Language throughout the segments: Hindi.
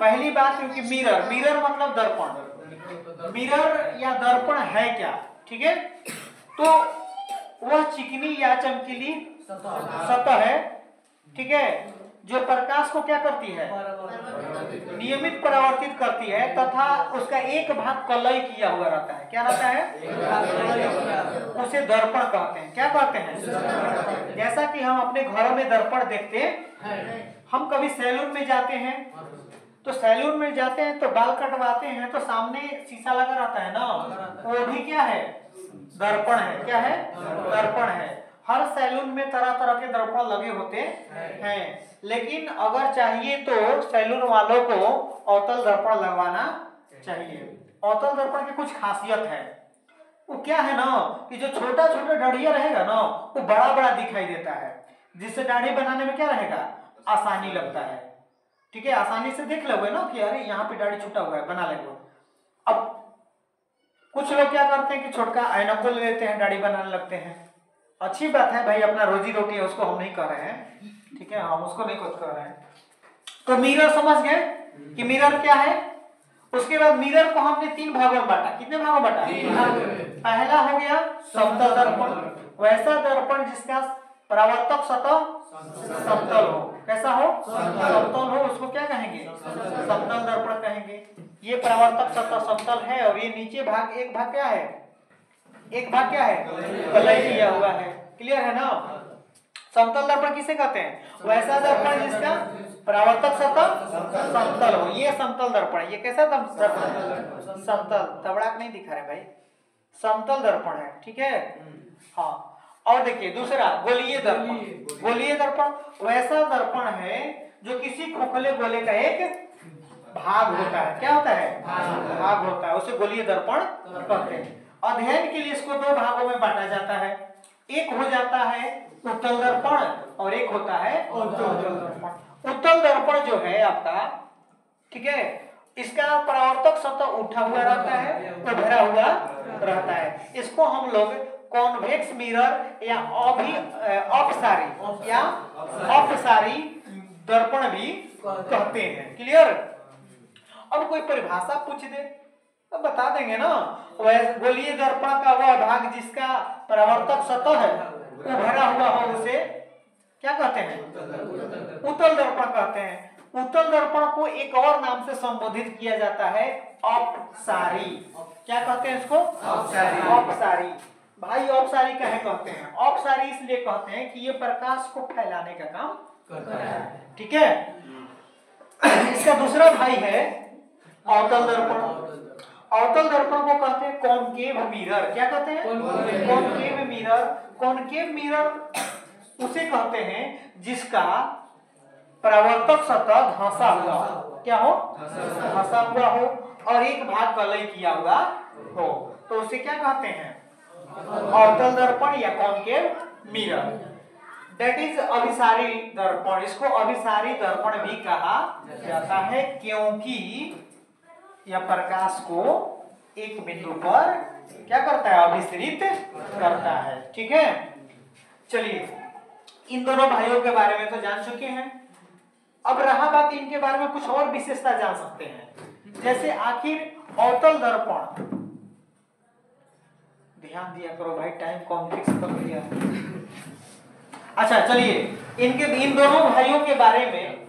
पहली बात क्योंकि मिरर, मिरर मतलब दर्पण, मिरर या दर्पण है क्या, ठीक है। तो वह चिकनी या चमकीली सतह है, ठीक है, जो प्रकाश को क्या करती है, नियमित परावर्तित करती है तथा उसका एक भाग कलई किया हुआ रहता है। क्या रहता है, उसे दर्पण कहते हैं। क्या कहते हैं, जैसा कि हम अपने घरों में दर्पण देखते हैं, हम कभी सैलून में जाते हैं तो सैलून में जाते हैं तो बाल कटवाते हैं तो सामने शीशा लगा रहता है ना, वो भी क्या है, दर्पण है। क्या है, दर्पण है। हर सैलून में तरह तरह के दर्पण लगे होते हैं, लेकिन अगर चाहिए तो सैलून वालों को अवतल दर्पण लगवाना चाहिए। अवतल दर्पण की कुछ खासियत है, वो क्या है ना कि जो छोटा छोटा दाढ़िया रहेगा ना वो बड़ा बड़ा दिखाई देता है, जिससे दाढ़ी बनाने में क्या रहेगा, आसानी लगता है, ठीक है। आसानी से देख लोगे ना कि अरे यहाँ पे दाढ़ी छूटा हुआ है, बना लेंगे। अब कुछ लोग क्या करते हैं कि छोटका ऐनक ले लेते हैं, दाढ़ी बनाने लगते हैं। अच्छी बात है भाई, अपना रोजी रोटी है, उसको हम नहीं कर रहे हैं, ठीक है, हम उसको नहीं कुछ कर रहे हैं। तो मिरर समझ गए कि मिरर क्या है। उसके बाद मिरर को हमने 3 भागों में बांटा। कितने भागों में बांटा, पहला हो गया समतल दर्पण, वैसा दर्पण जिसका परावर्तक सतह समतल हो। कैसा हो, समतल हो, उसको क्या कहेंगे, समतल दर्पण कहेंगे। ये परावर्तक सतह समतल है और ये नीचे भाग, एक भाग क्या है, एक भाग क्या है, कलई किया हुआ है। क्लियर है ना। समतल दर्पण किसे कहते हैं, वैसा दर्पण जिसका परावर्तक सतह समतल हो। ये समतल दर्पण, ये कैसा दर्पण, समतल, तबड़ाक नहीं दिखा रहे भाई, समतल दर्पण है, ठीक है। हाँ, और देखिए दूसरा गोलीय दर्पण। गोलीय दर्पण वैसा दर्पण है जो किसी खोखले गोले का एक भाग होता है। क्या होता है, भाग होता है, उसे गोलीय दर्पण कहते हैं। अध्ययन के लिए इसको 2 भागों में बांटा जाता है। एक हो जाता है उत्तल दर्पण और एक होता है अवतल दर्पण। उत्तल दर्पण जो है आपका, ठीक है, इसका परावर्तक सतह उठा हुआ रहता है, उभरा हुआ रहता है। इसको हम लोग कॉन्वेक्स मिरर या अपसारी दर्पण भी कहते हैं। क्लियर। अब कोई परिभाषा पूछ दे तो बता देंगे ना। गोलीय दर्पण का वह भाग जिसका परावर्तक सतह है उभरा हुआ हो उसे क्या कहते हैं, उत्तल दर्पण कहते हैं। उत्तल दर्पण को एक और नाम से संबोधित किया जाता है, अपसारी। क्या कहते हैं इसको, अपसारी। भाई अपसारी काहे कहते हैं, अपसारी इसलिए कहते हैं कि ये प्रकाश को फैलाने का काम करता है, ठीक है। इसका दूसरा भाई है अवतल दर्पण। अवतल दर्पण को कहते हैं कॉनकेव मिरर। क्या कहते हैं, कॉनकेव मिरर। कॉनकेव मिरर उसे कहते हैं जिसका परावर्तक सतह धंसा हुआ हो। क्या हो, धंसा हुआ हो और एक भाग कलई किया हुआ हो, तो उसे क्या कहते हैं, अवतल दर्पण या कॉनकेव मिरर। दैट इज अभिसारी दर्पण। इसको अभिसारी दर्पण भी कहा जाता है क्योंकि यह प्रकाश को एक बिंदु पर क्या करता है, अभिसरित करता है, ठीक है। चलिए, इन दोनों भाइयों के बारे में तो जान चुके हैं। अब रहा बात इनके बारे में कुछ और विशेषता जान सकते हैं, जैसे आखिर अवतल दर्पण। ध्यान दिया करो भाई, टाइम कम फिक्स कर दिया। अच्छा चलिए, इन दोनों भाइयों के बारे में,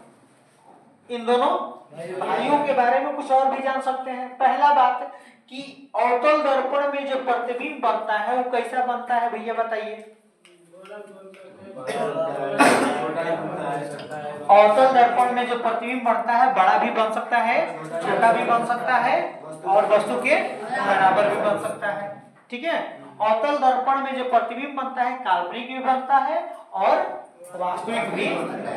इन दोनों भाइयों के बारे में कुछ और भी जान सकते हैं। पहला बात कि अवतल दर्पण में जो प्रतिबिंब बनता है वो कैसा बनता है भैया बताइए। अवतल दर्पण में जो प्रतिबिंब बनता है बड़ा भी बन सकता है, छोटा भी बन सकता है और वस्तु के बराबर भी बन सकता है, ठीक है। अवतल दर्पण में जो प्रतिबिंब बनता है काल्पनिक भी बनता है और वास्तविक भी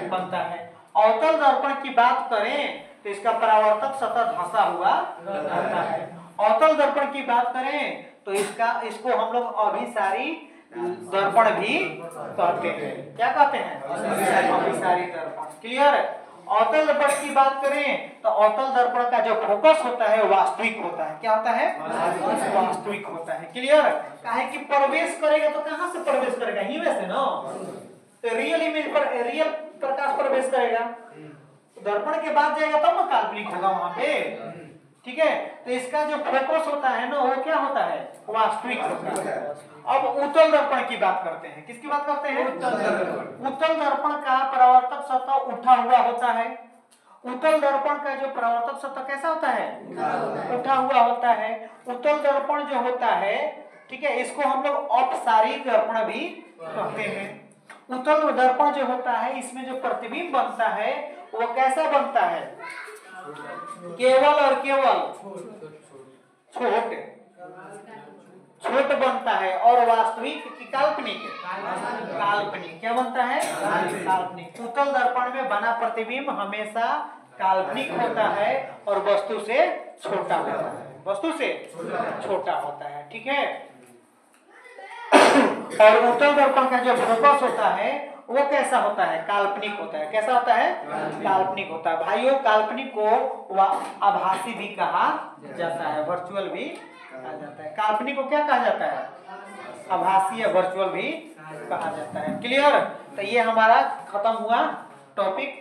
बनता है। अवतल दर्पण की बात करें तो इसका परावर्तक सतह धंसा हुआ रहता है। अवतल दर्पण की बात करें तो इसको हम लोग अभिसारी दर्पण भी कहते हैं। क्या कहते हैं, अभिसारी दर्पण। क्लियर। अवतल दर्पण की बात करें तो अवतल दर्पण का जो फोकस होता है वास्तविक होता है। क्या होता है, वास्तविक होता है। क्लियर। काहे कि प्रवेश करेगा तो कहां से प्रवेश करेगा, ही में से ना। तो रियल इमेज पर रियल प्रकाश प्रवेश करेगा, दर्पण के बाद जाएगा तब ना काल्पनिक होगा वहां पे, ठीक है। तो इसका जो फोकस होता है ना वो क्या होता है, वास्तविक होता है। अब उत्तल दर्पण की बात करते हैं, किसकी बात करते हैं, उत्तल दर्पण का परावर्तक सतह उठा हुआ होता है। उत्तल दर्पण का जो परावर्तक सतह कैसा होता है, उठा हुआ होता है। उत्तल दर्पण जो होता है, ठीक है, इसको हम लोग औपसारिक दर्पण भी कहते हैं। उत्तल दर्पण जो होता है इसमें जो प्रतिबिंब बनता है वो कैसा बनता है, केवल और केवल छोट बनता है, और वास्तविक की काल्पनिक, काल्पनिक क्या बनता है, काल्पनिक। उत्तल दर्पण में बना प्रतिबिंब हमेशा काल्पनिक होता है और वस्तु से छोटा होता है, वस्तु से छोटा होता है, ठीक है। और उत्तल दर्पण का जो फोकस होता है वो कैसा होता है, काल्पनिक होता है। कैसा होता है, काल्पनिक होता है। भाइयों काल्पनिक को आभासी भी कहा जाता है, वर्चुअल भी कहा जाता है। काल्पनिक को क्या कहा जाता है, आभासी या वर्चुअल भी कहा जाता है। क्लियर। तो ये हमारा खत्म हुआ टॉपिक।